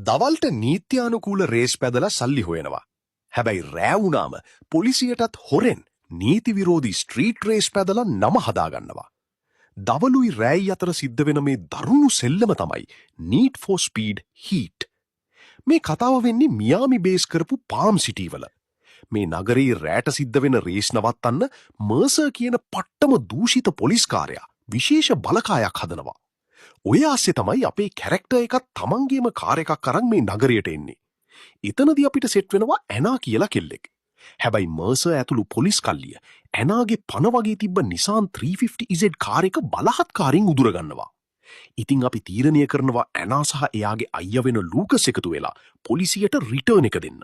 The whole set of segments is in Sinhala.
දවල්ට නීත්‍යානුකූල රේස් පැදලා සල්ලි හොයනවා. හැබැයි රෑ වුණාම පොලිසියටත් හොරෙන් නීති විරෝධී ස්ට්‍රීට් රේස් පැදලා නම හදාගන්නවා. දවලුයි රෑයි අතර සිද්ධ වෙන මේ දරුණු සෙල්ලම තමයි Need for Speed Heat. මේ කතාව වෙන්නේ මියාමි බේස් කරපු පාම් සිටි වල. මේ නගරයේ රෑට සිද්ධ වෙන රේස් නවත්තන්න මර්සර් කියන පට්ටම දූෂිත පොලිස්කාරයා විශේෂ බලකායක් හදනවා. ඔය ආස්සේ තමයි අපේ කැරක්ටර් එකත් තමන්ගේම කාර් එකක් අරන් මේ නගරයට එන්නේ. එතනදී අපිට සෙට් වෙනවා ඇනා කියලා කෙල්ලෙක්. හැබැයි මර්සර් ඇතුළු පොලිස් කල්ලිය ඇනාගේ පන වගේ තිබ්බ නිසාන් 350Z කාර් එක බලහත්කාරයෙන් උදුරගන්නවා. ඉතින් අපි තීරණය කරනවා ඇනා සහ එයාගේ අයියා වෙන ලූකස් එකතු වෙලා පොලිසියට රිටර්න් එක දෙන්න.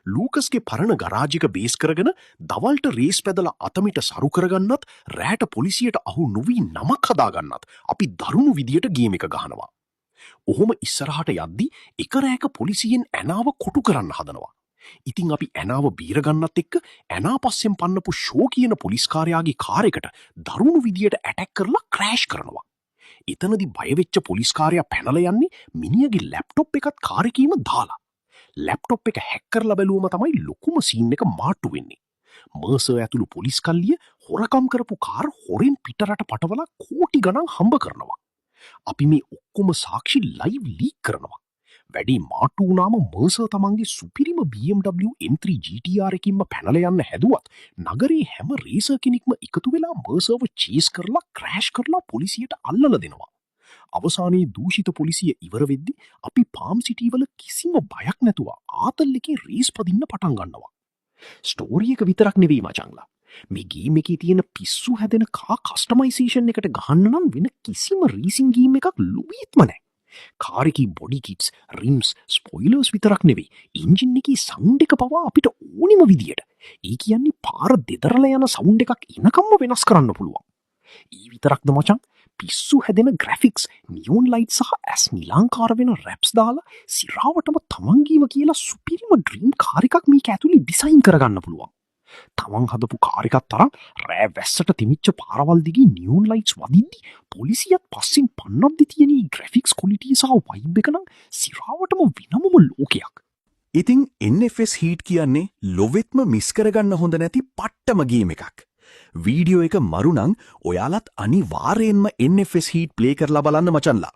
ලූකස්ගේ පරණ ගරාජ් එක බේස් කරගෙන දවල්ට රේස් පැදලා අතමිට සරු කරගන්නත් රෑට පොලිසියට අහු නොවී නමක් හදාගන්නත් අපි දරුණු විදියට ගේම් එක ගහනවා. ඔහොම ඉස්සරහට යද්දි එක රෑක පොලිසියෙන් ඇනාව කොටු කරන්න හදනවා. ඉතින් අපි ඇනාව බීරගන්නත් එක්ක ඇනා පස්සෙන් පන්නපු ෂෝ කියන පොලිස්කාරයාගේ කාර් එකට දරුණු විදියට ඇටැක් කරලා ක්‍රෑෂ් කරනවා. එතනදි බයවෙච්ච පොලිස්කාරයා පැනලා යන්නේ මිනිහගේ ලැප්ටොප් එකත් කාර් එකේම දාලා. ලැප්ටොප් එක හැක් කරලා බැලුවම තමයි ලොකුම සීන් එක මාට්ටු වෙන්නේ. මර්සර් ඇතුළු පොලිස් කල්ලිය හොරකම් කරපු කාර් හොරෙන් පිටරට පටවලා කෝටි ගණන් හම්බ කරනවා. අපි මේ ඔක්කොම සාක්ෂි ලයිව් ලීක් කරනවා. වැඩි මාට්ටු වුණාම මර්සර් තමන්ගේ සුපිරිම BMW M3 GTR එකකින්ම පැනලා යන්න හැදුවත් නගරේ හැම රේසර් කෙනෙක්ම එකතු වෙලා මර්සර්ව චේස් කරලා ක්‍රෑෂ් කරලා පොලිසියට අල්ලලා දෙනවා. අවසානයේ දූෂිත පොලිසිය ඉවර වෙද්දි අපි පාම් සිටි වල කිසිම බයක් නැතුව ආතල් එකේ රේස් පදින්න පටන් ගන්නවා. ස්ටෝරි එක විතරක් නෙවෙයි මචංලා. මේ ගේම් එකේ තියෙන පිස්සු හැදෙන කා කස්ටමයිසේෂන් එකට ගහන්න නම් වෙන කිසිම රේසින් ගේම් එකක් ලුබීත්ම නැහැ. කාර් එකේ බොඩි කිට්ස්, රිම්ස්, ස්පොයිලර්ස් විතරක් නෙවෙයි එන්ජින් එකේ සවුන්ඩ් එක පවා අපිට ඕනිම විදියට. ඒ කියන්නේ පාර දෙදරලා යන සවුන්ඩ් එකක් එනකම්ම වෙනස් කරන්න පුළුවන්. ඒ විතරක්ද මචං? පිස්සු හැදෙන ග්‍රැෆික්ස්, නියෝන් ලයිට් සහ ඇස් නිලාංකාර වෙන රැප්ස් දාලා සිරාවටම තමන්ගේම කියලා සුපිරිම ඩ්‍රීම් කාර් එකක් මේක ඇතුලේ ඩිසයින් කරගන්න පුළුවන්. තමන් හදපු කාර් එකක් තරම් රෑ වැස්සට තිමිච්ච පාරවල් දිගේ නියෝන් ලයිට්ස් වදිද්දි පොලිසියත් පස්සෙන් පන්නද්දි තියෙන ග්‍රැෆික්ස් ක්වොලිටි සහ වයිබ් එක නම් සිරාවටම වෙනමම ලෝකයක්. ඉතින් NFS Heat කියන්නේ ලොවෙත්ම මිස් කරගන්න හොඳ නැති පට්ටම ගේම් එකක්. වීඩියෝ එක මරුණං ඔයාලත් අනිවාර්යෙන්ම NFS Heat ප්ලේ කරලා බලන්න මචන්ලා.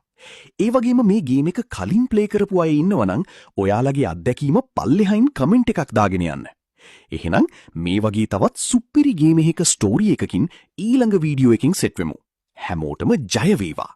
ඒ වගේම මේ ගේම් එක කලින් ප්ලේ කරපු අය ඉන්නවනම් ඔයාලගේ අත්දැකීම පල්ලෙහායින් කමෙන්ට් එකක් දාගෙන යන්න. එහෙනම් මේ වගේ තවත් සුපිරි ගේම් එකක ස්ටෝරි එකකින් ඊළඟ වීඩියෝ එකකින් සෙට් වෙමු. හැමෝටම ජය වේවා.